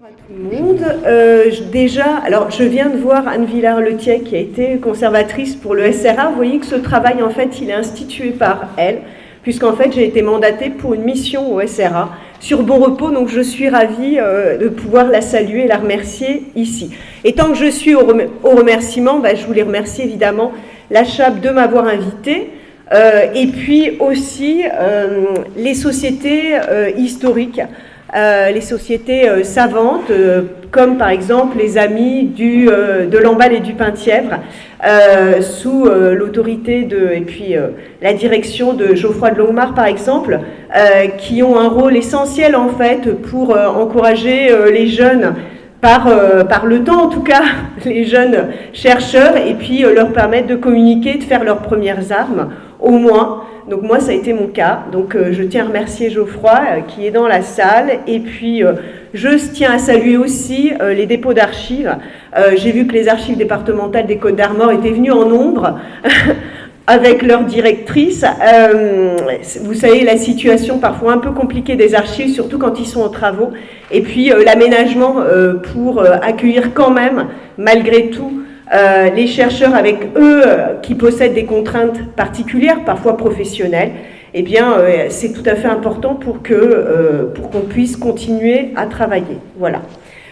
Tout le monde. Déjà, alors je viens de voir Anne Villard-Letiec qui a été conservatrice pour le SRA. Vous voyez que ce travail, en fait, il est institué par elle, puisqu'en fait, j'ai été mandatée pour une mission au SRA sur Bon Repos, donc je suis ravie de pouvoir la saluer et la remercier ici. Et tant que je suis au remerciement, je voulais remercier évidemment la CHAP de m'avoir invitée, et puis aussi les sociétés historiques, les sociétés savantes, comme par exemple les Amis de Lamballe et du Penthièvre, sous l'autorité et puis la direction de Geoffroy de Longmare par exemple, qui ont un rôle essentiel en fait pour encourager les jeunes par le temps en tout cas, les jeunes chercheurs, et puis leur permettre de communiquer, de faire leurs premières armes au moins. Donc moi, ça a été mon cas. Donc je tiens à remercier Geoffroy qui est dans la salle. Et puis je tiens à saluer aussi les dépôts d'archives. J'ai vu que les archives départementales des Côtes-d'Armor étaient venues en nombre avec leur directrice. Vous savez, la situation parfois un peu compliquée des archives, surtout quand ils sont en travaux. Et puis l'aménagement pour accueillir quand même, malgré tout, les chercheurs avec eux qui possèdent des contraintes particulières, parfois professionnelles, eh bien c'est tout à fait important pour qu'on puisse continuer à travailler. Voilà.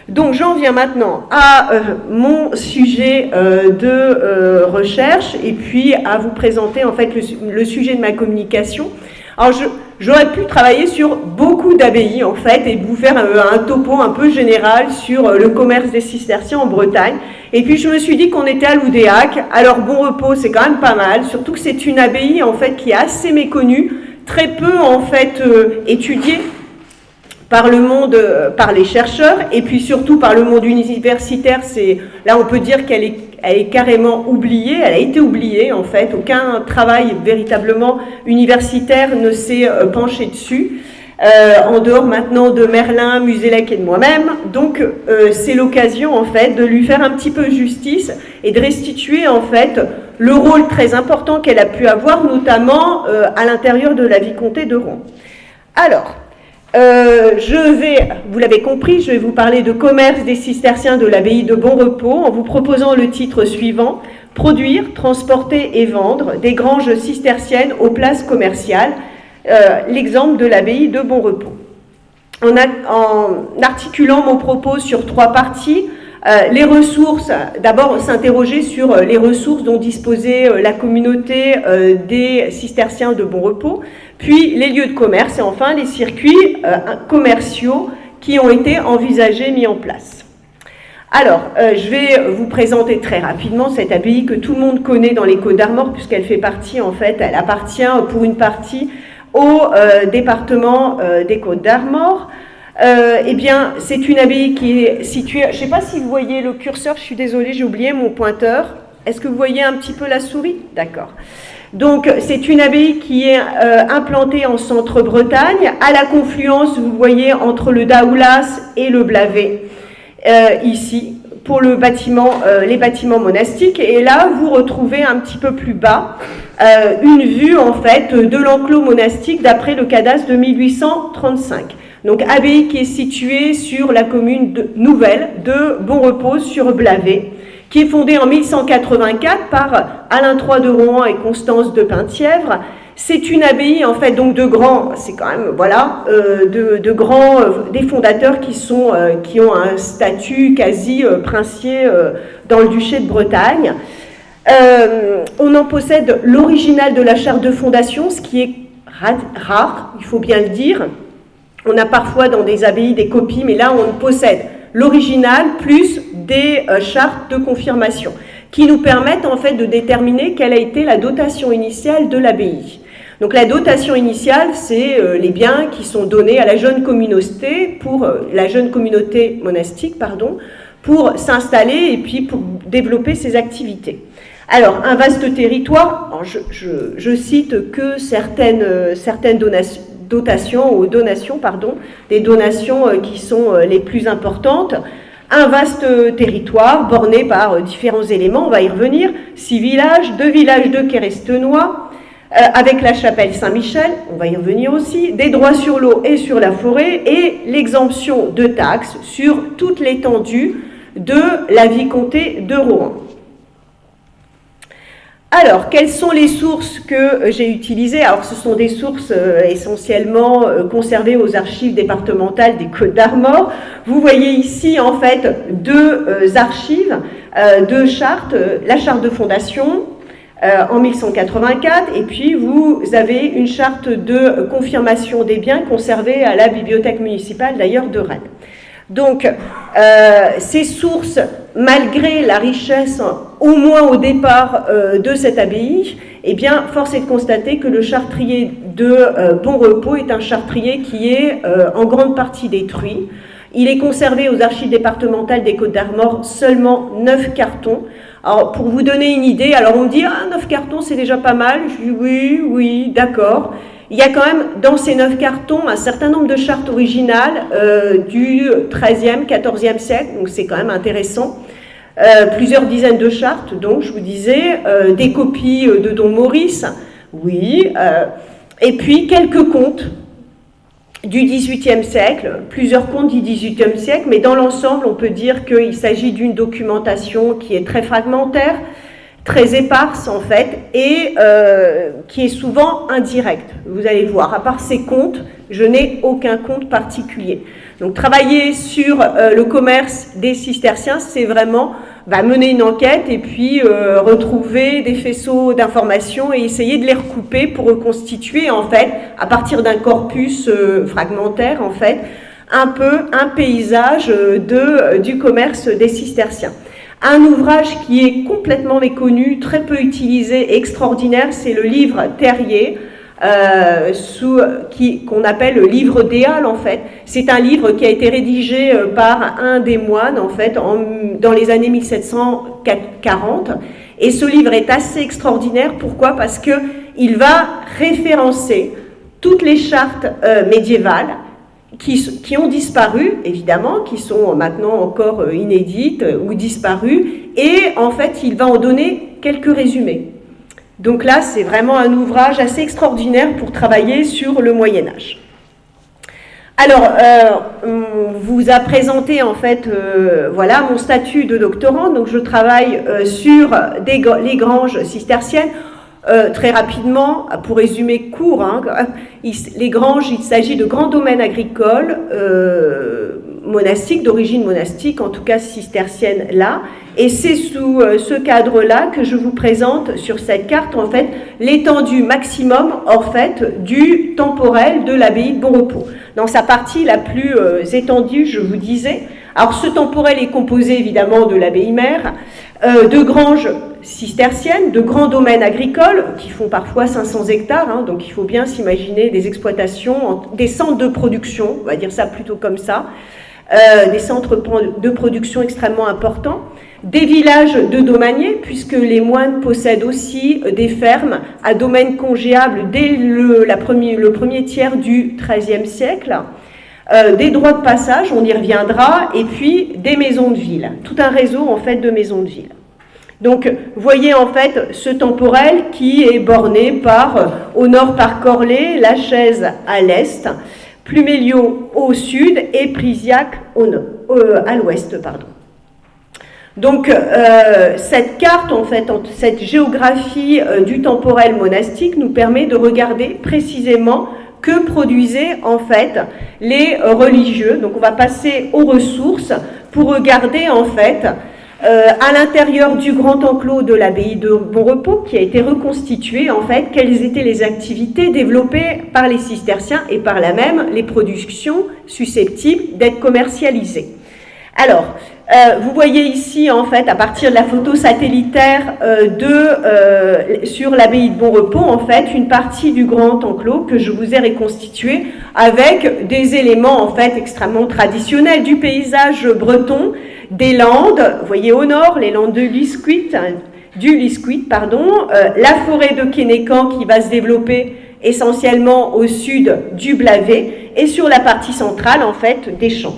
Donc j'en viens maintenant à mon sujet de recherche et puis à vous présenter en fait le sujet de ma communication. Alors j'aurais pu travailler sur beaucoup d'abbayes en fait et vous faire un topo un peu général sur le commerce des cisterciens en Bretagne. Et puis je me suis dit qu'on était à Loudéac. Alors Bon Repos c'est quand même pas mal, surtout que c'est une abbaye en fait qui est assez méconnue, très peu en fait étudiée par le monde, par les chercheurs et puis surtout par le monde universitaire. Là on peut dire qu'elle est carrément oubliée, elle a été oubliée en fait, aucun travail véritablement universitaire ne s'est penché dessus, en dehors maintenant de Merlin, Muzelec et de moi-même. Donc c'est l'occasion en fait de lui faire un petit peu justice et de restituer en fait le rôle très important qu'elle a pu avoir, notamment à l'intérieur de la vicomté de Rouen. Alors, vous l'avez compris, je vais vous parler de commerce des cisterciens de l'abbaye de Bon Repos en vous proposant le titre suivant: produire, transporter et vendre des granges cisterciennes aux places commerciales, l'exemple de l'abbaye de Bon Repos. En articulant mon propos sur trois parties, les ressources, d'abord s'interroger sur les ressources dont disposait la communauté des cisterciens de Bon Repos, puis les lieux de commerce et enfin les circuits commerciaux qui ont été envisagés, mis en place. Alors, je vais vous présenter très rapidement cette abbaye que tout le monde connaît dans les Côtes-d'Armor, puisqu'elle fait partie, en fait, elle appartient pour une partie au département des Côtes-d'Armor. Eh bien, c'est une abbaye qui est située, je ne sais pas si vous voyez le curseur, je suis désolée, j'ai oublié mon pointeur. Est-ce que vous voyez un petit peu la souris? D'accord. Donc, c'est une abbaye qui est implantée en centre-Bretagne, à la confluence, vous voyez, entre le Daoulas et le Blavet, ici, pour les bâtiments monastiques. Et là, vous retrouvez un petit peu plus bas une vue, en fait, de l'enclos monastique d'après le cadastre de 1835. Donc, abbaye qui est située sur la commune nouvelle de Bon Repos sur Blavet, qui est fondée en 1184 par Alain III de Rohan et Constance de Penthièvre. C'est une abbaye, en fait, donc de grands, c'est quand même, voilà, des fondateurs qui ont un statut quasi princier dans le duché de Bretagne. On en possède l'original de la charte de fondation, ce qui est rare, il faut bien le dire. On a parfois dans des abbayes des copies, mais là on possède l'original plus des chartes de confirmation qui nous permettent en fait de déterminer quelle a été la dotation initiale de l'abbaye. Donc la dotation initiale, c'est les biens qui sont donnés à la jeune communauté monastique, pour s'installer et puis pour développer ses activités. Alors, un vaste territoire, je cite que certaines dotations, des donations qui sont les plus importantes. Un vaste territoire borné par différents éléments, on va y revenir, 6 villages, 2 villages de Quérestenois, avec la chapelle Saint-Michel, on va y revenir aussi, des droits sur l'eau et sur la forêt, et l'exemption de taxes sur toute l'étendue de la vicomté de Rohan. Alors, quelles sont les sources que j'ai utilisées? Alors, ce sont des sources essentiellement conservées aux archives départementales des Côtes-d'Armor. Vous voyez ici, en fait, deux archives, deux chartes, la charte de fondation en 1184, et puis vous avez une charte de confirmation des biens conservée à la bibliothèque municipale, d'ailleurs, de Rennes. Donc, ces sources, malgré la richesse, au moins au départ, de cette abbaye, eh bien, force est de constater que le chartrier de Bon Repos est un chartrier qui est en grande partie détruit. Il est conservé aux archives départementales des Côtes-d'Armor seulement 9 cartons. Alors, pour vous donner une idée, alors on me dit, 9 cartons, c'est déjà pas mal. Je dis, oui, d'accord. Il y a quand même, dans ces 9 cartons, un certain nombre de chartes originales du XIIIe, XIVe siècle, donc c'est quand même intéressant. Plusieurs dizaines de chartes, donc, je vous disais, des copies de Don Maurice, oui, et puis quelques contes du XVIIIe siècle, plusieurs contes du XVIIIe siècle, mais dans l'ensemble, on peut dire qu'il s'agit d'une documentation qui est très fragmentaire, très éparse en fait, et qui est souvent indirecte. Vous allez voir, à part ces contes, je n'ai aucun compte particulier. Donc travailler sur le commerce des cisterciens, c'est vraiment mener une enquête et puis retrouver des faisceaux d'informations et essayer de les recouper pour reconstituer en fait, à partir d'un corpus fragmentaire en fait, un peu un paysage du commerce des cisterciens. Un ouvrage qui est complètement méconnu, très peu utilisé, extraordinaire, c'est le livre Terrier, qu'on appelle le livre des Halles en fait. C'est un livre qui a été rédigé par un des moines en fait dans les années 1740, et ce livre est assez extraordinaire. Pourquoi? Parce que il va référencer toutes les chartes médiévales qui ont disparu, évidemment, qui sont maintenant encore inédites ou disparues, et en fait, il va en donner quelques résumés. Donc là, c'est vraiment un ouvrage assez extraordinaire pour travailler sur le Moyen-Âge. Alors, on vous a présenté, en fait, voilà, mon statut de doctorant. Donc, je travaille sur les granges cisterciennes. Très rapidement, pour résumer court, les granges, il s'agit de grands domaines agricoles monastiques, d'origine monastique, en tout cas cistercienne là, et c'est sous ce cadre-là que je vous présente sur cette carte, en fait, l'étendue maximum, en fait, du temporel de l'abbaye de Bon Repos. Dans sa partie la plus étendue, je vous disais, alors ce temporel est composé évidemment de l'abbaye mère, de granges cisterciennes, de grands domaines agricoles qui font parfois 500 hectares, donc il faut bien s'imaginer des exploitations, des centres de production, on va dire ça plutôt comme ça, des centres de production extrêmement importants, des villages de domaniers, puisque les moines possèdent aussi des fermes à domaines congéables dès le premier tiers du XIIIe siècle, des droits de passage, on y reviendra, et puis des maisons de ville, tout un réseau en fait de maisons de ville. Donc, vous voyez en fait ce temporel qui est borné au nord par Corlay, La Chaise à l'est, Pluméliau au sud et Prisiac à l'ouest, pardon. Donc, cette carte, en fait, cette géographie du temporel monastique nous permet de regarder précisément que produisaient en fait les religieux. Donc, on va passer aux ressources pour regarder en fait à l'intérieur du grand enclos de l'abbaye de Bon Repos, qui a été reconstitué, en fait, quelles étaient les activités développées par les cisterciens et par là même les productions susceptibles d'être commercialisées. Alors, vous voyez ici, en fait, à partir de la photo satellitaire sur l'abbaye de Bon Repos, en fait, une partie du grand enclos que je vous ai reconstitué avec des éléments, en fait, extrêmement traditionnels du paysage breton, des Landes, vous voyez au nord, les Landes du Liscuit, la forêt de Quénécan qui va se développer essentiellement au sud du Blavet, et sur la partie centrale, en fait, des champs.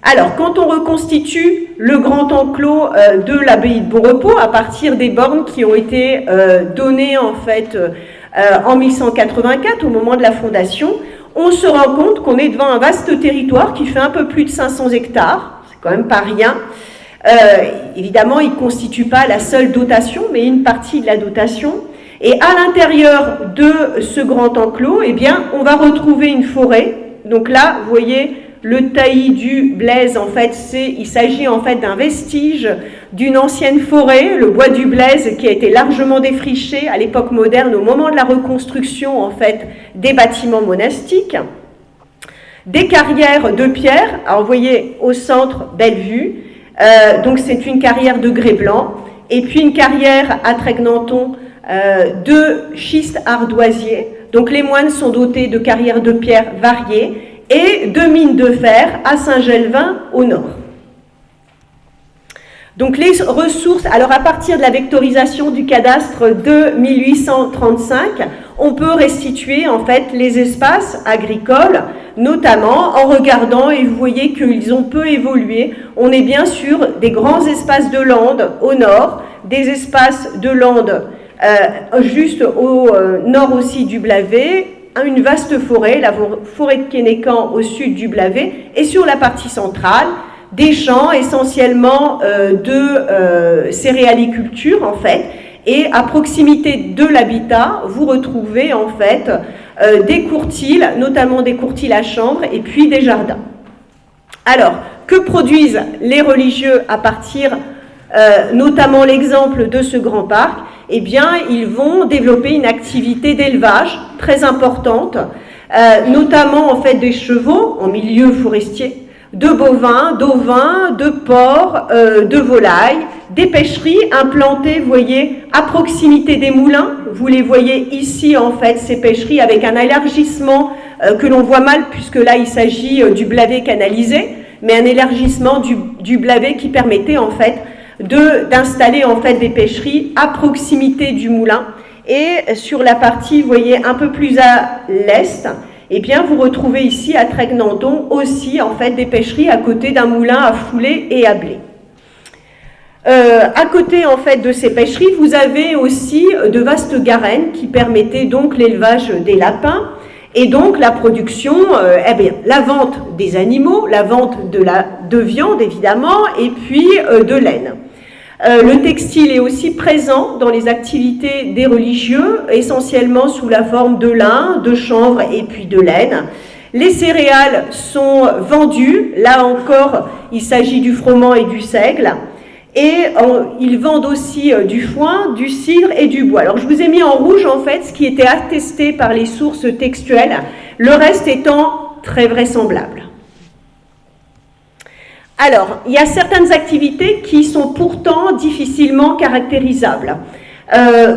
Alors, quand on reconstitue le grand enclos de l'abbaye de Bon Repos, à partir des bornes qui ont été données, en fait, en 1184, au moment de la fondation, on se rend compte qu'on est devant un vaste territoire qui fait un peu plus de 500 hectares, c'est quand même pas rien. Évidemment, il ne constitue pas la seule dotation, mais une partie de la dotation. Et à l'intérieur de ce grand enclos, eh bien, on va retrouver une forêt. Donc là, vous voyez, le taillis du Blaise, en fait, il s'agit en fait d'un vestige d'une ancienne forêt, le bois du Blaise, qui a été largement défriché à l'époque moderne, au moment de la reconstruction, en fait, des bâtiments monastiques. Des carrières de pierre, alors vous voyez au centre, belle vue, donc c'est une carrière de grès blanc, et puis une carrière à Tregnaton de schiste ardoisier. Donc les moines sont dotés de carrières de pierre variées, et de mines de fer à Saint-Gelvin au nord. Donc les ressources, alors à partir de la vectorisation du cadastre de 1835, on peut restituer en fait les espaces agricoles, notamment en regardant, et vous voyez qu'ils ont peu évolué, on est bien sûr des grands espaces de landes au nord, des espaces de landes juste au nord aussi du Blavet, une vaste forêt, la forêt de Kénécan au sud du Blavet, et sur la partie centrale, des champs essentiellement de céréaliculture en fait, et à proximité de l'habitat, vous retrouvez en fait des courtils, notamment des courtils à chanvre, et puis des jardins. Alors, que produisent les religieux à partir, notamment l'exemple de ce grand parc? Eh bien, ils vont développer une activité d'élevage très importante, notamment en fait des chevaux en milieu forestier, de bovins, d'ovins, de porcs, de volailles, des pêcheries implantées, vous voyez, à proximité des moulins. Vous les voyez ici, en fait, ces pêcheries avec un élargissement que l'on voit mal, puisque là, il s'agit du Blavet canalisé, mais un élargissement du Blavet qui permettait, en fait, d'installer en fait des pêcheries à proximité du moulin. Et sur la partie, vous voyez, un peu plus à l'est, eh bien, vous retrouvez ici à Tregnaton aussi en fait des pêcheries à côté d'un moulin à fouler et à blé. À côté en fait de ces pêcheries, vous avez aussi de vastes garennes qui permettaient donc l'élevage des lapins et donc la production, eh bien, la vente des animaux, la vente de viande évidemment, et puis de laine. Le textile est aussi présent dans les activités des religieux, essentiellement sous la forme de lin, de chanvre et puis de laine. Les céréales sont vendues, là encore il s'agit du froment et du seigle, et ils vendent aussi du foin, du cidre et du bois. Alors je vous ai mis en rouge en fait ce qui était attesté par les sources textuelles, le reste étant très vraisemblable. Alors, il y a certaines activités qui sont pourtant difficilement caractérisables.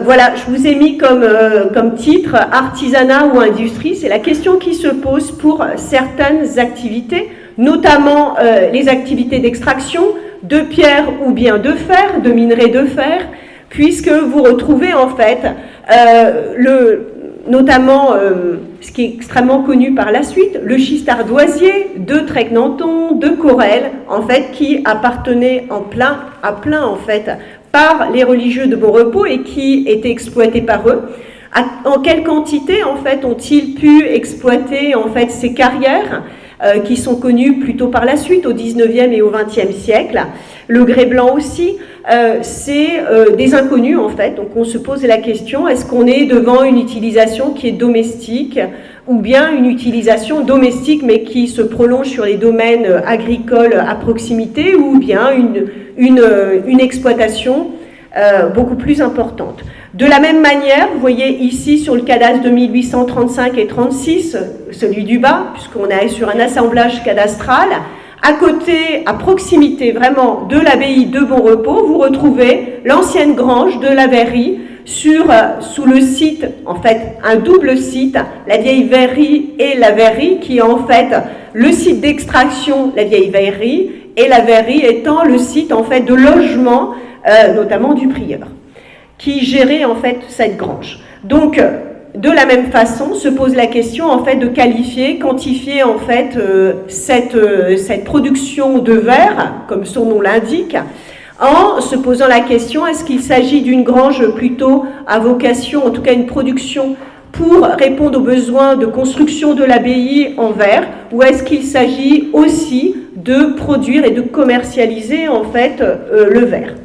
Voilà, je vous ai mis comme titre « Artisanat ou industrie ». C'est la question qui se pose pour certaines activités, notamment les activités d'extraction de pierre ou bien de fer, de minerai de fer, puisque vous retrouvez en fait notamment ce qui est extrêmement connu par la suite, le schiste ardoisier de Tregnaton, de Corrèze, en fait, qui appartenait à plein en fait par les religieux de Bon Repos et qui était exploité par eux. En quelle quantité en fait ont-ils pu exploiter en fait ces carrières qui sont connues plutôt par la suite au 19e et au 20e siècle? Le grès blanc aussi, c'est des inconnus en fait, donc on se pose la question, est-ce qu'on est devant une utilisation qui est domestique ou bien une utilisation domestique mais qui se prolonge sur les domaines agricoles à proximité ou bien une exploitation beaucoup plus importante. De la même manière, vous voyez ici sur le cadastre de 1835 et 36, celui du bas, puisqu'on est sur un assemblage cadastral, à côté, à proximité vraiment de l'abbaye de Bon Repos, vous retrouvez l'ancienne grange de la verrerie sous le site, en fait, un double site, la vieille verrerie et la verrerie, qui est en fait le site d'extraction, la vieille verrerie, et la verrerie étant le site en fait de logement, notamment du prieur, qui gérait en fait cette grange. Donc, de la même façon, se pose la question en fait de quantifier en fait cette production de verre, comme son nom l'indique, en se posant la question, est-ce qu'il s'agit d'une grange plutôt à vocation, en tout cas une production pour répondre aux besoins de construction de l'abbaye en verre, ou est-ce qu'il s'agit aussi de produire et de commercialiser en fait le verre.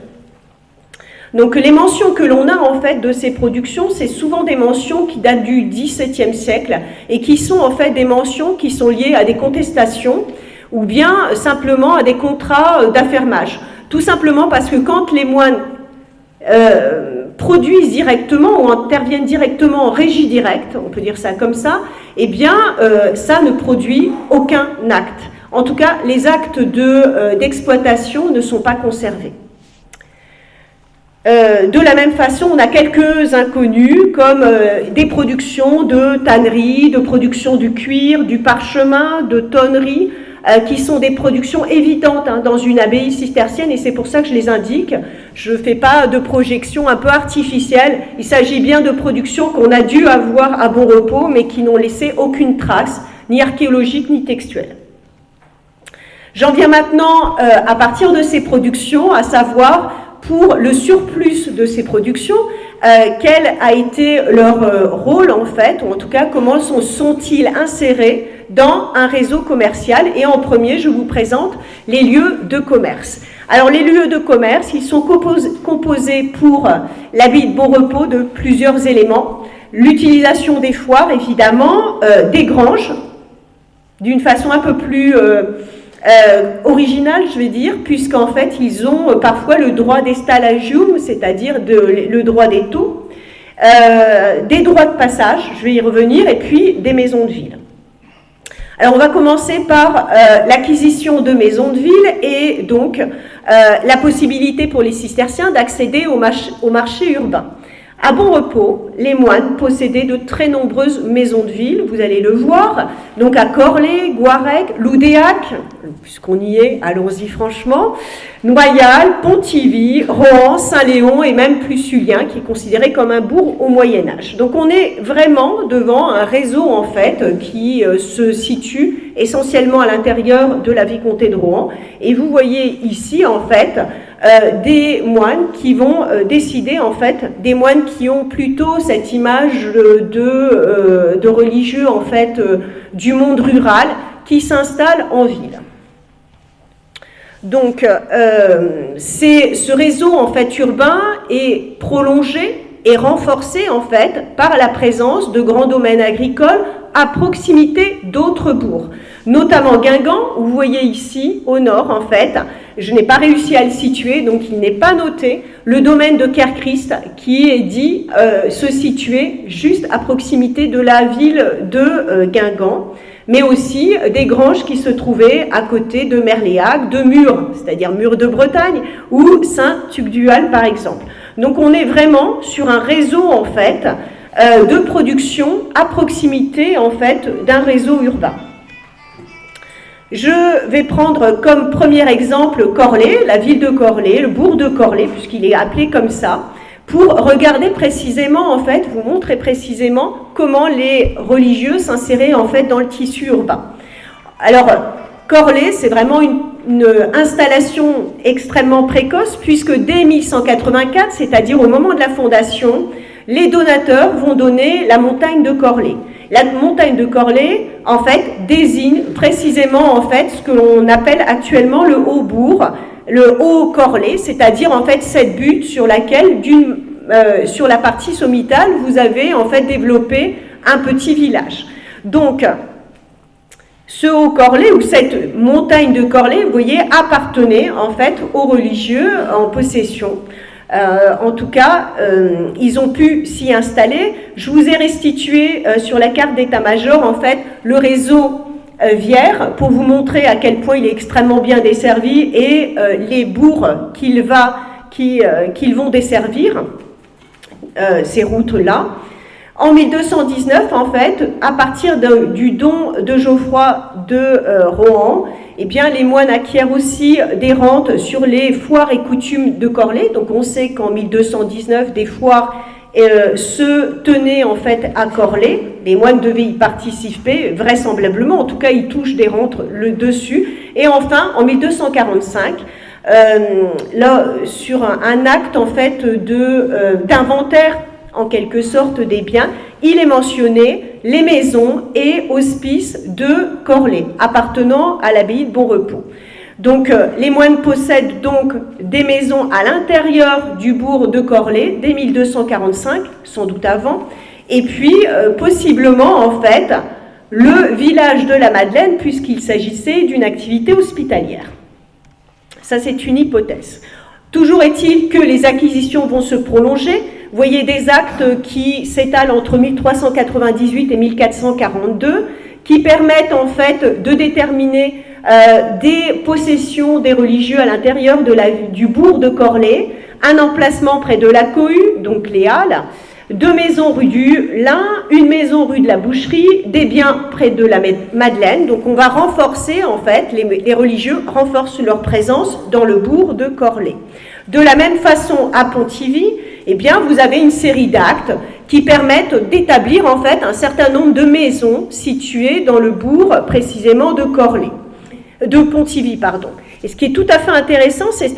Donc les mentions que l'on a en fait de ces productions, c'est souvent des mentions qui datent du XVIIe siècle et qui sont en fait des mentions qui sont liées à des contestations ou bien simplement à des contrats d'affermage. Tout simplement parce que quand les moines produisent directement ou interviennent directement en régie directe, on peut dire ça comme ça, eh bien ça ne produit aucun acte. En tout cas, les actes d'exploitation ne sont pas conservés. De la même façon, on a quelques inconnus comme des productions de tannerie, de production du cuir, du parchemin, de tonnerie, qui sont des productions évidentes dans une abbaye cistercienne, et c'est pour ça que je les indique. Je ne fais pas de projection un peu artificielle, il s'agit bien de productions qu'on a dû avoir à bon repos, mais qui n'ont laissé aucune trace, ni archéologique, ni textuelle. J'en viens maintenant à partir de ces productions, à savoir pour le surplus de ces productions, quel a été leur rôle en fait, ou en tout cas comment sont-ils insérés dans un réseau commercial. Et en premier, je vous présente les lieux de commerce. Alors les lieux de commerce, ils sont composés pour l'abbaye de Bon-Repos de plusieurs éléments. L'utilisation des foires, évidemment, des granges, d'une façon un peu plus original, je vais dire, puisqu'en fait, ils ont parfois le droit d'estallagium, c'est-à-dire le droit des taux, des droits de passage, je vais y revenir, et puis des maisons de ville. Alors, on va commencer par l'acquisition de maisons de ville et donc la possibilité pour les cisterciens d'accéder au marché urbain. À Bon-Repos, les moines possédaient de très nombreuses maisons de ville, vous allez le voir, donc à Corlay, Gouarec, Loudéac, puisqu'on y est, allons-y franchement, Noyal, Pontivy, Rohan, Saint-Léon et même Plusulien, qui est considéré comme un bourg au Moyen-Âge. Donc on est vraiment devant un réseau en fait qui se situe essentiellement à l'intérieur de la vicomté de Rohan, et vous voyez ici en fait des moines qui vont décider, en fait, des moines qui ont plutôt cette image de religieux, en fait, du monde rural, qui s'installent en ville. Donc, ce réseau, en fait, urbain est prolongé et renforcé, en fait, par la présence de grands domaines agricoles à proximité d'autres bourgs, notamment Guingamp, où vous voyez ici, au nord, en fait, je n'ai pas réussi à le situer, donc il n'est pas noté, le domaine de Kerchrist, qui est dit se situer juste à proximité de la ville de Guingamp, mais aussi des granges qui se trouvaient à côté de Merléac, de Mur, c'est-à-dire Mur de Bretagne, ou Saint-Tugdual, par exemple. Donc on est vraiment sur un réseau, en fait, de production à proximité, en fait, d'un réseau urbain. Je vais prendre comme premier exemple Corlay, la ville de Corlay, le bourg de Corlay, puisqu'il est appelé comme ça, pour regarder précisément, en fait, vous montrer précisément comment les religieux s'inséraient, en fait, dans le tissu urbain. Alors, Corlay, c'est vraiment une installation extrêmement précoce, puisque dès 1184, c'est-à-dire au moment de la fondation, les donateurs vont donner la montagne de Corlay. La montagne de Corlay, en fait, désigne précisément, en fait, ce que l'on appelle actuellement le Haut-Bourg, le Haut-Corlay, c'est-à-dire, en fait, cette butte sur laquelle, sur la partie sommitale, vous avez, en fait, développé un petit village. Donc, ce Haut-Corlay, ou cette montagne de Corlay, vous voyez, appartenait, en fait, aux religieux en possession. En tout cas, ils ont pu s'y installer. Je vous ai restitué sur la carte d'état-major, en fait, le réseau Vierre pour vous montrer à quel point il est extrêmement bien desservi et les bourgs qu'ils vont desservir, ces routes-là. En 1219, en fait, à partir du don de Geoffroy de Rohan, eh bien, les moines acquièrent aussi des rentes sur les foires et coutumes de Corlay. Donc, on sait qu'en 1219, des foires se tenaient en fait à Corlay. Les moines devaient y participer, vraisemblablement. En tout cas, ils touchent des rentes le dessus. Et enfin, en 1245, là, sur un acte en fait d'inventaire en quelque sorte des biens, il est mentionné les maisons et hospices de Corlay, appartenant à l'abbaye de Bonrepos. Donc les moines possèdent donc des maisons à l'intérieur du bourg de Corlay dès 1245, sans doute avant, et puis possiblement en fait le village de la Madeleine, puisqu'il s'agissait d'une activité hospitalière. Ça, c'est une hypothèse. Toujours est-il que les acquisitions vont se prolonger. Vous voyez des actes qui s'étalent entre 1398 et 1442, qui permettent en fait de déterminer des possessions des religieux à l'intérieur du bourg de Corlay, un emplacement près de la cohue, donc les Halles, 2 maisons rue du Lin, une maison rue de la Boucherie, des biens près de la Madeleine. Donc on va renforcer, en fait, les religieux renforcent leur présence dans le bourg de Corlay. De la même façon, à Pontivy, eh bien, vous avez une série d'actes qui permettent d'établir, en fait, un certain nombre de maisons situées dans le bourg, précisément de Pontivy, pardon. Et ce qui est tout à fait intéressant, c'est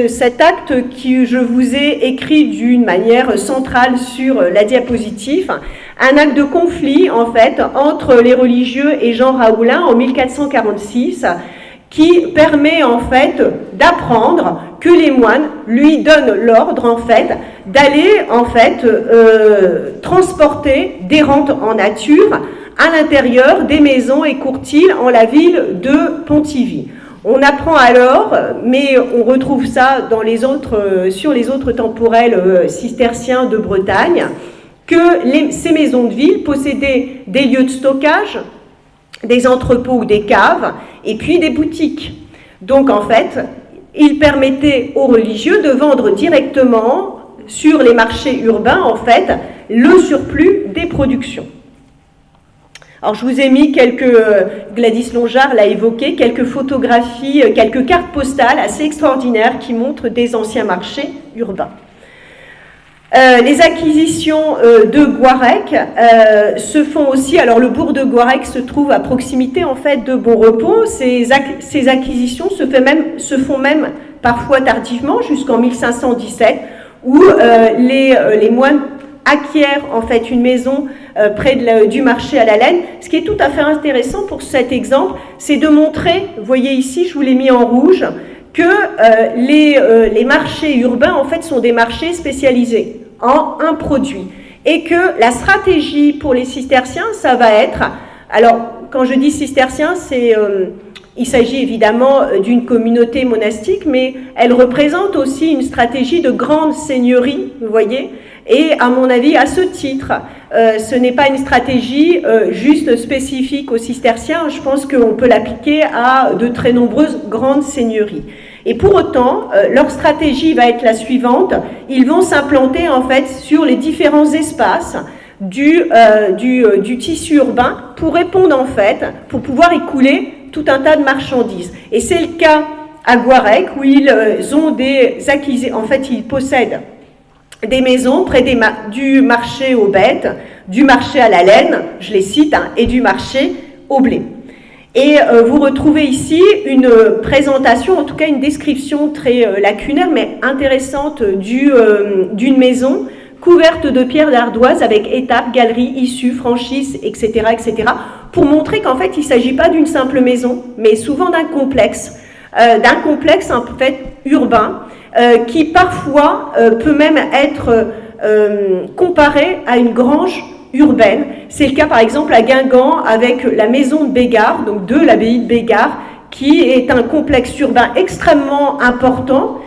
cet acte que je vous ai écrit d'une manière centrale sur la diapositive, un acte de conflit, en fait, entre les religieux et Jean Raoulin en 1446, qui permet, en fait, d'apprendre que les moines lui donnent l'ordre, en fait, d'aller, en fait, transporter des rentes en nature à l'intérieur des maisons et courtils en la ville de Pontivy. On apprend alors, mais on retrouve ça dans sur les autres temporels cisterciens de Bretagne, que ces maisons de ville possédaient des lieux de stockage, des entrepôts ou des caves, et puis des boutiques. Donc en fait, ils permettaient aux religieux de vendre directement sur les marchés urbains, en fait, le surplus des productions. Alors je vous ai mis Gladys Longeard l'a évoqué, quelques photographies, quelques cartes postales assez extraordinaires qui montrent des anciens marchés urbains. Les acquisitions de Gouarec se font aussi, alors le bourg de Gouarec se trouve à proximité en fait de Bonrepos, ces acquisitions se font même parfois tardivement jusqu'en 1517 où les moines acquièrent en fait une maison près du marché à la laine. Ce qui est tout à fait intéressant pour cet exemple, c'est de montrer, vous voyez ici, je vous l'ai mis en rouge, que les marchés urbains en fait sont des marchés spécialisés en un produit et que la stratégie pour les cisterciens, ça va être, alors quand je dis cisterciens, il s'agit évidemment d'une communauté monastique, mais elle représente aussi une stratégie de grande seigneurie, vous voyez. Et à mon avis, à ce titre, ce n'est pas une stratégie juste spécifique aux cisterciens. Je pense qu'on peut l'appliquer à de très nombreuses grandes seigneuries. Et pour autant, leur stratégie va être la suivante. Ils vont s'implanter en fait sur les différents espaces du tissu urbain pour répondre en fait, pour pouvoir écouler tout un tas de marchandises. Et c'est le cas à Gouarec où ils ont des acquisitions. En fait, ils possèdent des maisons près du marché aux bêtes, du marché à la laine, je les cite, et du marché au blé. Et vous retrouvez ici une présentation, en tout cas une description très lacunaire, mais intéressante d'une maison couverte de pierres d'ardoise avec étapes, galeries, issues, franchises, etc., etc., pour montrer qu'en fait, il ne s'agit pas d'une simple maison, mais souvent d'un complexe en fait urbain, qui parfois peut même être comparé à une grange urbaine. C'est le cas par exemple à Guingamp avec la maison de Bégard, donc de l'abbaye de Bégard, qui est un complexe urbain extrêmement important,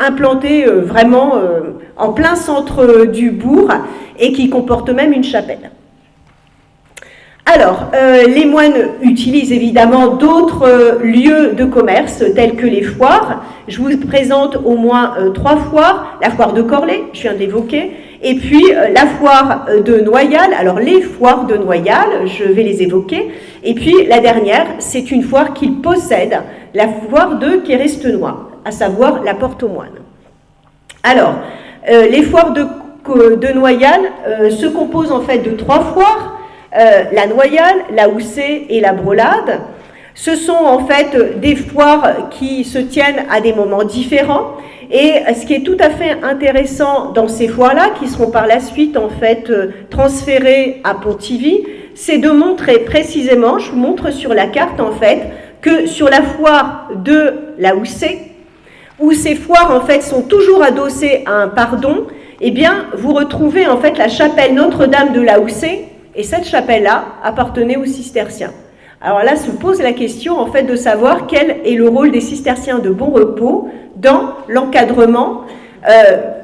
implanté vraiment en plein centre du bourg et qui comporte même une chapelle. Alors, les moines utilisent évidemment d'autres lieux de commerce tels que les foires. Je vous présente au moins 3 foires. La foire de Corlay, je viens de l'évoquer, et puis la foire de Noyal. Alors, les foires de Noyal, je vais les évoquer. Et puis, la dernière, c'est une foire qu'ils possèdent, la foire de Quérestenois, à savoir la Porte aux Moines. Alors, les foires de Noyal se composent en fait de 3 foires. La Noyal, la Houssée et la Brolade. Ce sont en fait des foires qui se tiennent à des moments différents. Et ce qui est tout à fait intéressant dans ces foires-là, qui seront par la suite en fait transférées à Pontivy, c'est de montrer précisément, je vous montre sur la carte en fait, que sur la foire de la Houssay, où ces foires en fait sont toujours adossées à un pardon, eh bien vous retrouvez en fait la chapelle Notre-Dame de la Houssay, et cette chapelle-là appartenait aux cisterciens. Alors là se pose la question en fait de savoir quel est le rôle des cisterciens de Bon Repos dans l'encadrement,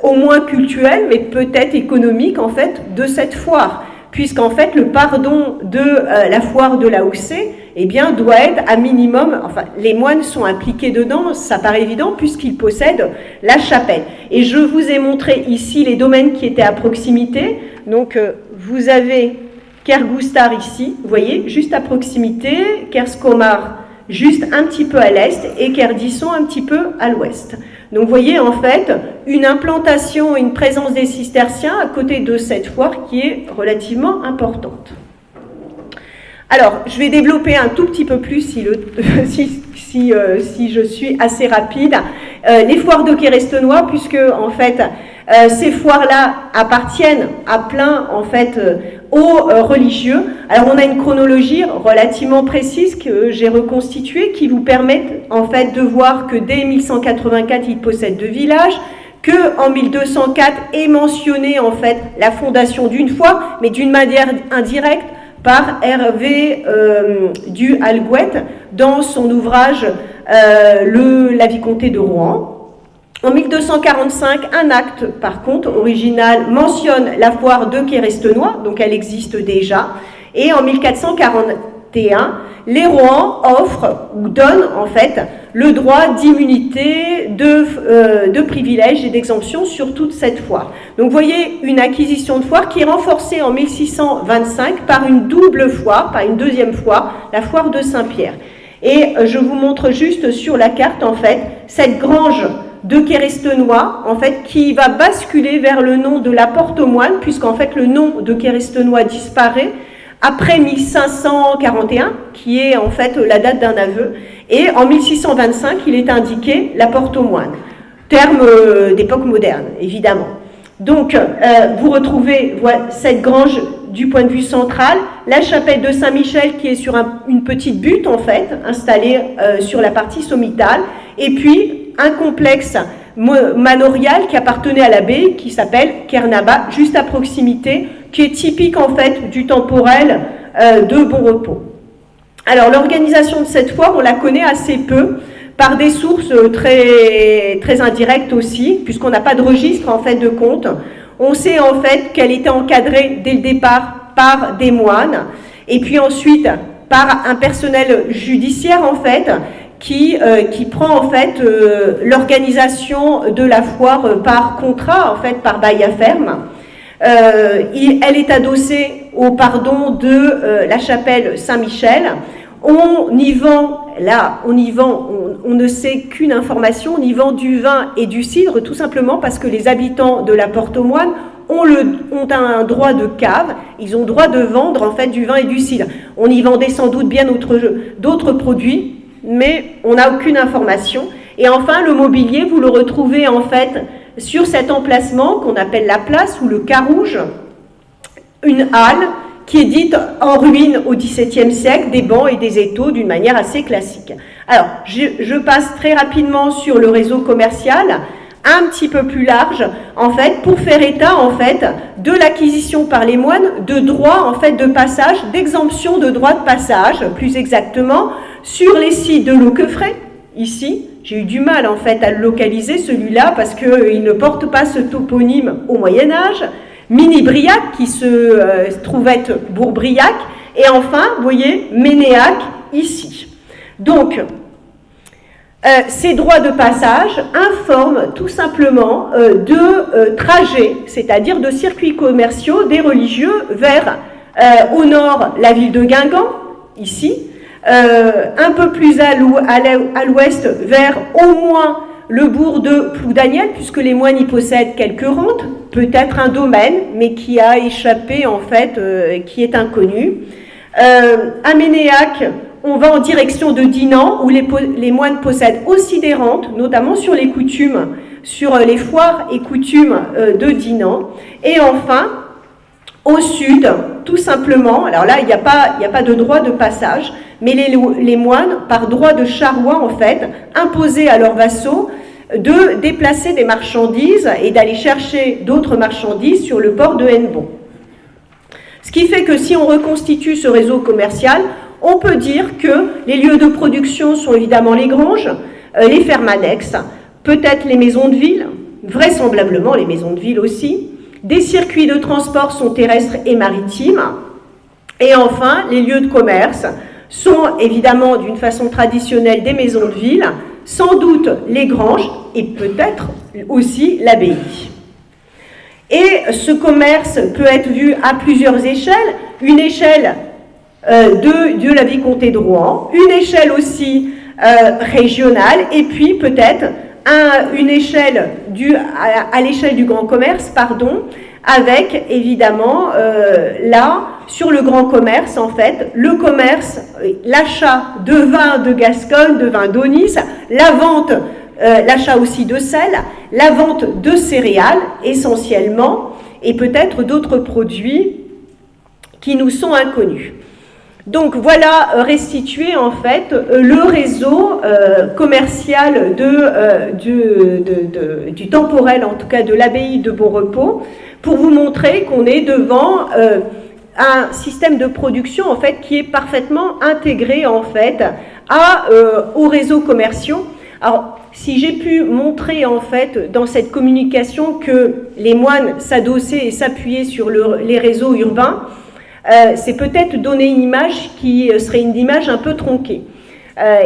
au moins culturel, mais peut-être économique en fait, de cette foire, puisqu'en fait le pardon de la foire de la Houssay, eh bien, doit être à minimum, enfin, les moines sont impliqués dedans, ça paraît évident, puisqu'ils possèdent la chapelle. Et je vous ai montré ici les domaines qui étaient à proximité. Donc, vous avez Kergoustar ici, vous voyez, juste à proximité, Kerskomar juste un petit peu à l'est et Kerdisson un petit peu à l'ouest. Donc, vous voyez, en fait, une implantation, une présence des cisterciens à côté de cette foire qui est relativement importante. Alors, je vais développer un tout petit peu plus si je suis assez rapide. Les foires de Kerestenois, puisque en fait, ces foires-là appartiennent à plein en fait aux religieux. Alors, on a une chronologie relativement précise que j'ai reconstituée qui vous permet en fait de voir que dès 1184, ils possèdent 2 villages. Que en 1204 est mentionnée en fait la fondation d'une foire, mais d'une manière indirecte, par Hervé du Alguette dans son ouvrage La Vicomté de Rohan. En 1245, un acte, par contre, original, mentionne la foire de Kerestenois, donc elle existe déjà. Et en 1441, les Rohan offrent ou donnent en fait le droit d'immunité, de privilèges et d'exemption sur toute cette foire. Donc vous voyez une acquisition de foire qui est renforcée en 1625 par une double foire, par une deuxième foire, la foire de Saint-Pierre. Et je vous montre juste sur la carte en fait cette grange de Kerestenois en fait qui va basculer vers le nom de la Porte aux Moines, puisqu'en fait le nom de Kerestenois disparaît après 1541, qui est en fait la date d'un aveu, et en 1625, il est indiqué la Porte aux Moines, terme d'époque moderne, évidemment. Donc, vous retrouvez cette grange du point de vue central, la chapelle de Saint-Michel qui est sur une petite butte, en fait, installée sur la partie sommitale, et puis un complexe manorial qui appartenait à l'abbaye, qui s'appelle Kernaba, juste à proximité, qui est typique en fait du temporel de Bon Repos. Alors l'organisation de cette foire, on la connaît assez peu, par des sources très, très indirectes aussi, puisqu'on n'a pas de registre en fait de compte. On sait en fait qu'elle était encadrée dès le départ par des moines, et puis ensuite par un personnel judiciaire en fait, qui prend en fait l'organisation de la foire par contrat, en fait par bail à ferme. Elle est adossée au pardon de la chapelle Saint-Michel. On ne sait qu'une information, on y vend du vin et du cidre, tout simplement parce que les habitants de la Porte aux Moines ont un droit de cave, ils ont le droit de vendre en fait du vin et du cidre. On y vendait sans doute bien d'autres produits, mais on n'a aucune information. Et enfin, le mobilier, vous le retrouvez en fait sur cet emplacement qu'on appelle la place ou le Carouge, une halle qui est dite en ruine au XVIIe siècle, des bancs et des étaux d'une manière assez classique. Alors, je passe très rapidement sur le réseau commercial, un petit peu plus large, en fait, pour faire état, en fait, de l'acquisition par les moines de droits, en fait, de passage, d'exemption de droits de passage, plus exactement, sur les sites de Loquefray, ici. J'ai eu du mal, en fait, à le localiser, celui-là, parce qu'il ne porte pas ce toponyme au Moyen-Âge. Mini-Briac, qui se trouve être Bourbriac. Et enfin, vous voyez, Ménéac, ici. Donc, ces droits de passage informent tout simplement de trajets, c'est-à-dire de circuits commerciaux des religieux vers, au nord, la ville de Guingamp, ici, un peu plus à l'ouest, vers au moins le bourg de Ploudaniel, puisque les moines y possèdent quelques rentes, peut-être un domaine, mais qui a échappé, en fait, qui est inconnu. À Ménéac, on va en direction de Dinan, où les moines possèdent aussi des rentes, notamment sur les coutumes, sur les foires et coutumes de Dinan. Et enfin, au sud, tout simplement, alors là, il n'y a pas de droit de passage, mais les moines, par droit de charroi, en fait, imposaient à leurs vassaux de déplacer des marchandises et d'aller chercher d'autres marchandises sur le port de Hennebont. Ce qui fait que si on reconstitue ce réseau commercial, on peut dire que les lieux de production sont évidemment les granges, les fermes annexes, peut-être les maisons de ville, vraisemblablement les maisons de ville aussi. Des circuits de transport sont terrestres et maritimes. Et enfin, les lieux de commerce sont évidemment d'une façon traditionnelle des maisons de ville, sans doute les granges et peut-être aussi l'abbaye. Et ce commerce peut être vu à plusieurs échelles. Une échelle de la vicomté de Rouen, une échelle aussi régionale, et puis peut-être une échelle à l'échelle du grand commerce, avec évidemment là, sur le grand commerce, en fait, le commerce, l'achat de vin de Gascogne, de vin d'Aunis, la vente, l'achat aussi de sel, la vente de céréales essentiellement, et peut-être d'autres produits qui nous sont inconnus. Donc voilà restitué en fait le réseau commercial du temporel, en tout cas de l'abbaye de Bonrepos, pour vous montrer qu'on est devant un système de production en fait qui est parfaitement intégré en fait aux réseaux commerciaux. Alors si j'ai pu montrer en fait dans cette communication que les moines s'adossaient et s'appuyaient sur les réseaux urbains, c'est peut-être donner une image qui serait une image un peu tronquée.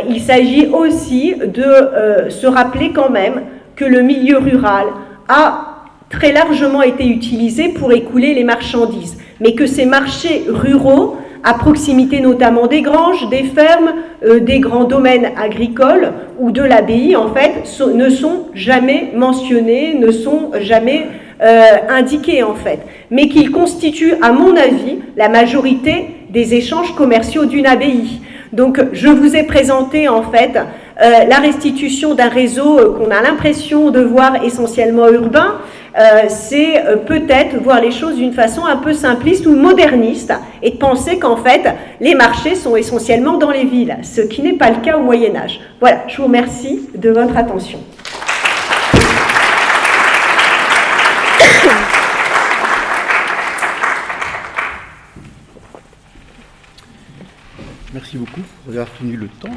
Il s'agit aussi de se rappeler quand même que le milieu rural a très largement été utilisé pour écouler les marchandises, mais que ces marchés ruraux, à proximité notamment des granges, des fermes, des grands domaines agricoles ou de l'abbaye, en fait, ne sont jamais mentionnés, ne sont jamais indiqués, en fait, mais qu'ils constituent, à mon avis, la majorité des échanges commerciaux d'une abbaye. Donc, je vous ai présenté, en fait, la restitution d'un réseau qu'on a l'impression de voir essentiellement urbain. C'est peut-être voir les choses d'une façon un peu simpliste ou moderniste et de penser qu'en fait, les marchés sont essentiellement dans les villes, ce qui n'est pas le cas au Moyen-Âge. Voilà, je vous remercie de votre attention. Merci beaucoup d'avoir tenu le temps.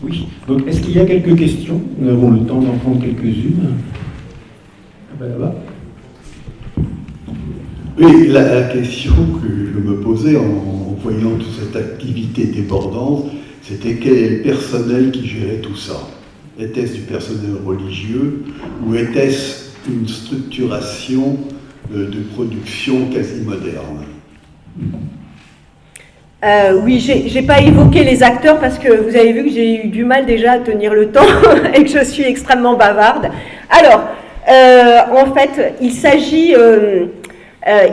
Oui, donc est-ce qu'il y a quelques questions? Nous avons le temps d'en prendre quelques-unes. Là-bas. Oui, la question que je me posais en voyant toute cette activité débordante, c'était quel est le personnel qui gérait tout ça? Était-ce du personnel religieux ou était-ce une structuration de production quasi moderne? Oui, j'ai pas évoqué les acteurs parce que vous avez vu que j'ai eu du mal déjà à tenir le temps et que je suis extrêmement bavarde. Alors, en fait,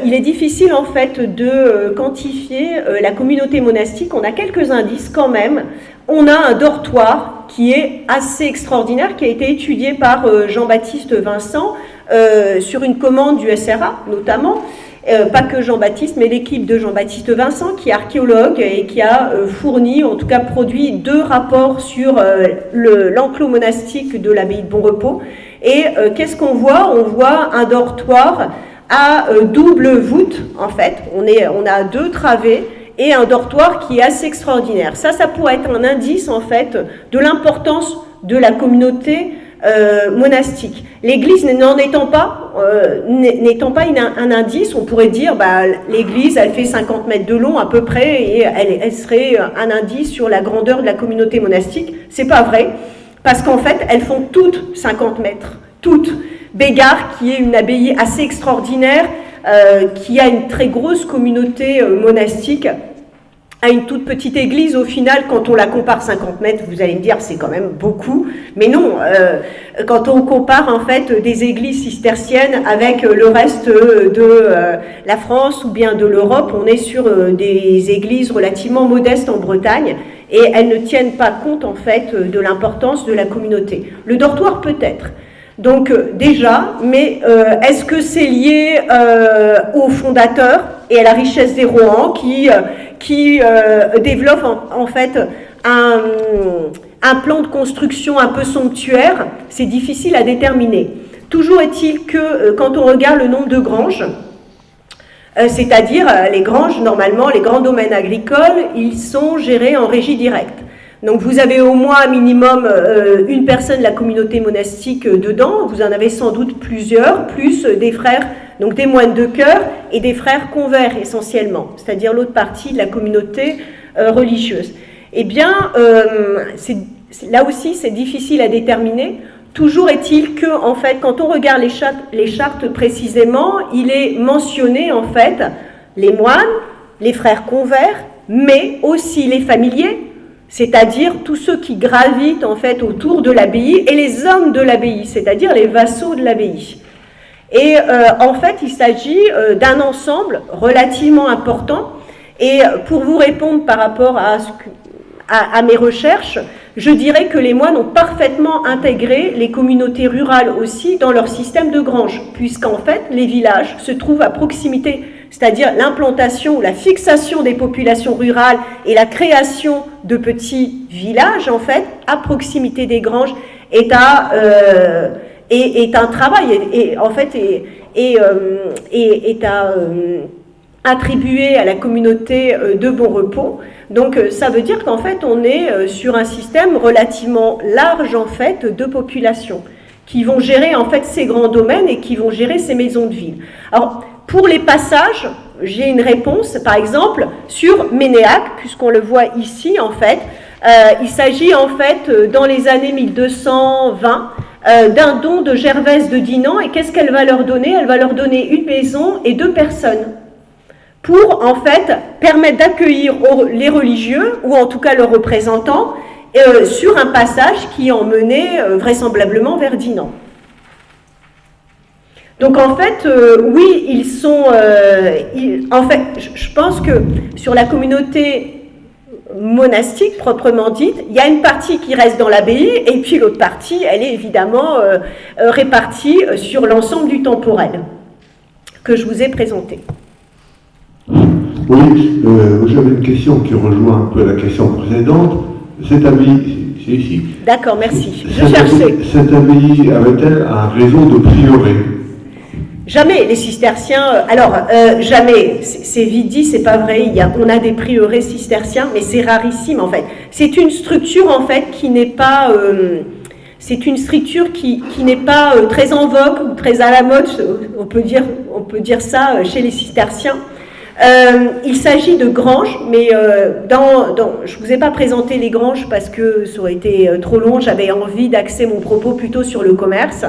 il est difficile en fait de quantifier la communauté monastique. On a quelques indices quand même. On a un dortoir qui est assez extraordinaire, qui a été étudié par Jean-Baptiste Vincent sur une commande du SRA notamment. Pas que Jean-Baptiste, mais l'équipe de Jean-Baptiste Vincent, qui est archéologue et qui a fourni, en tout cas produit 2 rapports sur l'enclos monastique de l'abbaye de Bonrepos. Et qu'est-ce qu'on voit? On voit un dortoir à double voûte, en fait. On a 2 travées et un dortoir qui est assez extraordinaire. Ça pourrait être un indice, en fait, de l'importance de la communauté monastique. L'église n'en étant pas un indice, on pourrait dire l'église elle fait 50 mètres de long à peu près et elle serait un indice sur la grandeur de la communauté monastique. C'est pas vrai, parce qu'en fait elles font toutes 50 mètres, toutes. Bégard, qui est une abbaye assez extraordinaire, qui a une très grosse communauté monastique, à une toute petite église. Au final, quand on la compare 50 mètres, vous allez me dire c'est quand même beaucoup, mais non, quand on compare en fait des églises cisterciennes avec le reste de la France ou bien de l'Europe, on est sur des églises relativement modestes en Bretagne, et elles ne tiennent pas compte en fait de l'importance de la communauté. Le dortoir peut-être. Donc déjà, mais est-ce que c'est lié aux fondateurs et à la richesse des Rohan qui développe en fait un plan de construction un peu somptuaire? C'est difficile à déterminer. Toujours est-il que quand on regarde le nombre de granges, c'est-à-dire les granges, normalement, les grands domaines agricoles, ils sont gérés en régie directe. Donc vous avez au moins un minimum une personne de la communauté monastique dedans, vous en avez sans doute plusieurs, plus des frères, donc des moines de chœur et des frères convers essentiellement, c'est-à-dire l'autre partie de la communauté religieuse. Eh bien, là aussi c'est difficile à déterminer. Toujours est-il que, en fait, quand on regarde les chartes précisément, il est mentionné en fait les moines, les frères convers, mais aussi les familiers, c'est-à-dire tous ceux qui gravitent en fait autour de l'abbaye, et les hommes de l'abbaye, c'est-à-dire les vassaux de l'abbaye. Et en fait, il s'agit d'un ensemble relativement important. Et pour vous répondre par rapport à mes recherches, je dirais que les moines ont parfaitement intégré les communautés rurales aussi dans leur système de grange, puisqu'en fait, les villages se trouvent à proximité, c'est-à-dire l'implantation ou la fixation des populations rurales et la création de petits villages, en fait, à proximité des granges, est un travail, et en fait, est à attribué à la communauté de Bon Repos. Donc ça veut dire qu'en fait on est sur un système relativement large en fait de populations qui vont gérer en fait ces grands domaines et qui vont gérer ces maisons de ville. Alors pour les passages, j'ai une réponse par exemple sur Ménéac, puisqu'on le voit ici en fait. Il s'agit en fait dans les années 1220 d'un don de Gervaise de Dinan, et qu'est-ce qu'elle va leur donner? Elle va leur donner une maison et 2 personnes, pour en fait permettre d'accueillir les religieux, ou en tout cas leurs représentants, sur un passage qui emmenait vraisemblablement vers Dinan. Donc en fait, oui, ils sont... en fait, je pense que sur la communauté monastique proprement dite, il y a une partie qui reste dans l'abbaye, et puis l'autre partie, elle est évidemment répartie sur l'ensemble du temporel que je vous ai présenté. Oui, j'avais une question qui rejoint un peu la question précédente. Cette abbaye, c'est ici. D'accord, merci. Je cherchais. Cette abbaye avait-elle un réseau de prieurés? Jamais, les cisterciens, jamais, c'est vite dit, c'est pas vrai, on a des prieurés cisterciens, mais c'est rarissime en fait. C'est une structure en fait qui n'est pas, n'est pas très en vogue ou très à la mode, on peut dire ça chez les cisterciens. Il s'agit de granges, mais je ne vous ai pas présenté les granges parce que ça aurait été trop long, j'avais envie d'axer mon propos plutôt sur le commerce.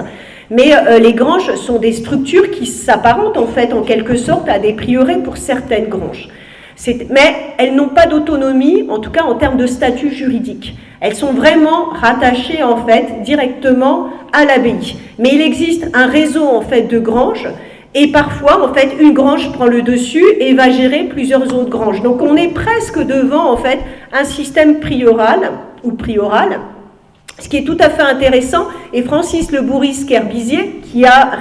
Mais les granges sont des structures qui s'apparentent en fait en quelque sorte à des prieurés pour certaines granges. Mais elles n'ont pas d'autonomie, en tout cas en termes de statut juridique. Elles sont vraiment rattachées en fait directement à l'abbaye. Mais il existe un réseau en fait de granges, et parfois en fait une grange prend le dessus et va gérer plusieurs autres granges. Donc on est presque devant en fait un système prioral ou prioral. Ce qui est tout à fait intéressant, et Francis Le Bourris-Kerbizier, qui a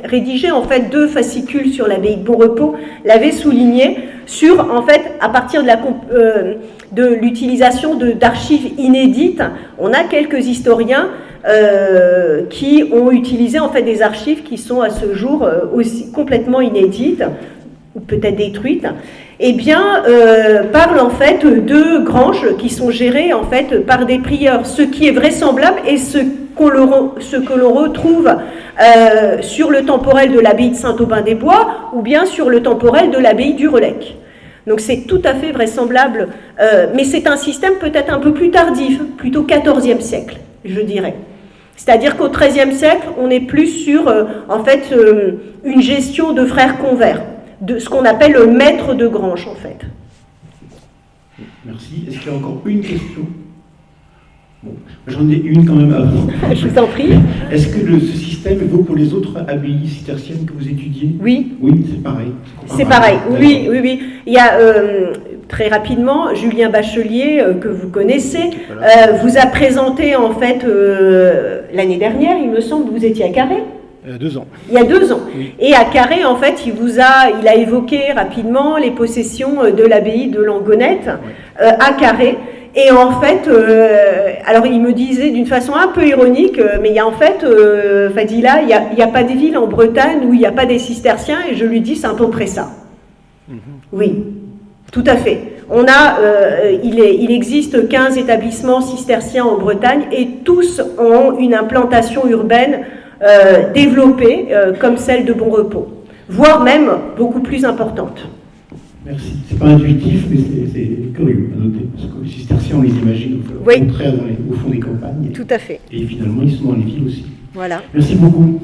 rédigé en fait 2 fascicules sur l'abbaye de Bon Repos, l'avait souligné sur, en fait, à partir de l'utilisation d'archives inédites, on a quelques historiens qui ont utilisé en fait des archives qui sont à ce jour aussi complètement inédites, ou peut-être détruites, eh bien, parle en fait de granges qui sont gérées en fait par des prieurs, ce qui est vraisemblable et ce que l'on retrouve sur le temporel de l'abbaye de Saint-Aubin-des-Bois ou bien sur le temporel de l'abbaye du Relecq. Donc c'est tout à fait vraisemblable, mais c'est un système peut-être un peu plus tardif, plutôt 14e siècle, je dirais. C'est-à-dire qu'au XIIIe siècle, on est plus sur en fait une gestion de frères convers, de ce qu'on appelle le maître de grange, en fait. Merci. Est-ce qu'il y a encore une question? Bon, j'en ai une quand même avant. Je vous en prie. Est-ce que ce système vaut pour les autres abbayes cisterciennes que vous étudiez? Oui. Oui, c'est pareil. C'est pareil, oui, oui, oui. Il y a, très rapidement, Julien Bachelier, que vous connaissez, vous a présenté, en fait, l'année dernière, il me semble, vous étiez à Carhaix. 2 ans. Il y a 2 ans. Oui. Et à Carhaix, en fait, il a évoqué rapidement les possessions de l'abbaye de Langonette à Carhaix. Et en fait, alors il me disait d'une façon un peu ironique, mais il y a en fait, Fadila, il n'y a pas des villes en Bretagne où il n'y a pas des cisterciens, et je lui dis c'est à peu près ça. Oui, tout à fait. Il existe 15 établissements cisterciens en Bretagne, et tous ont une implantation urbaine développée, comme celle de Bon Repos, voire même beaucoup plus importante. Merci. C'est pas intuitif, mais c'est curieux à noter. Parce que les cisterciens, on les imagine au contraire au fond des campagnes. Tout à fait. Et finalement, ils sont dans les villes aussi. Voilà. Merci beaucoup.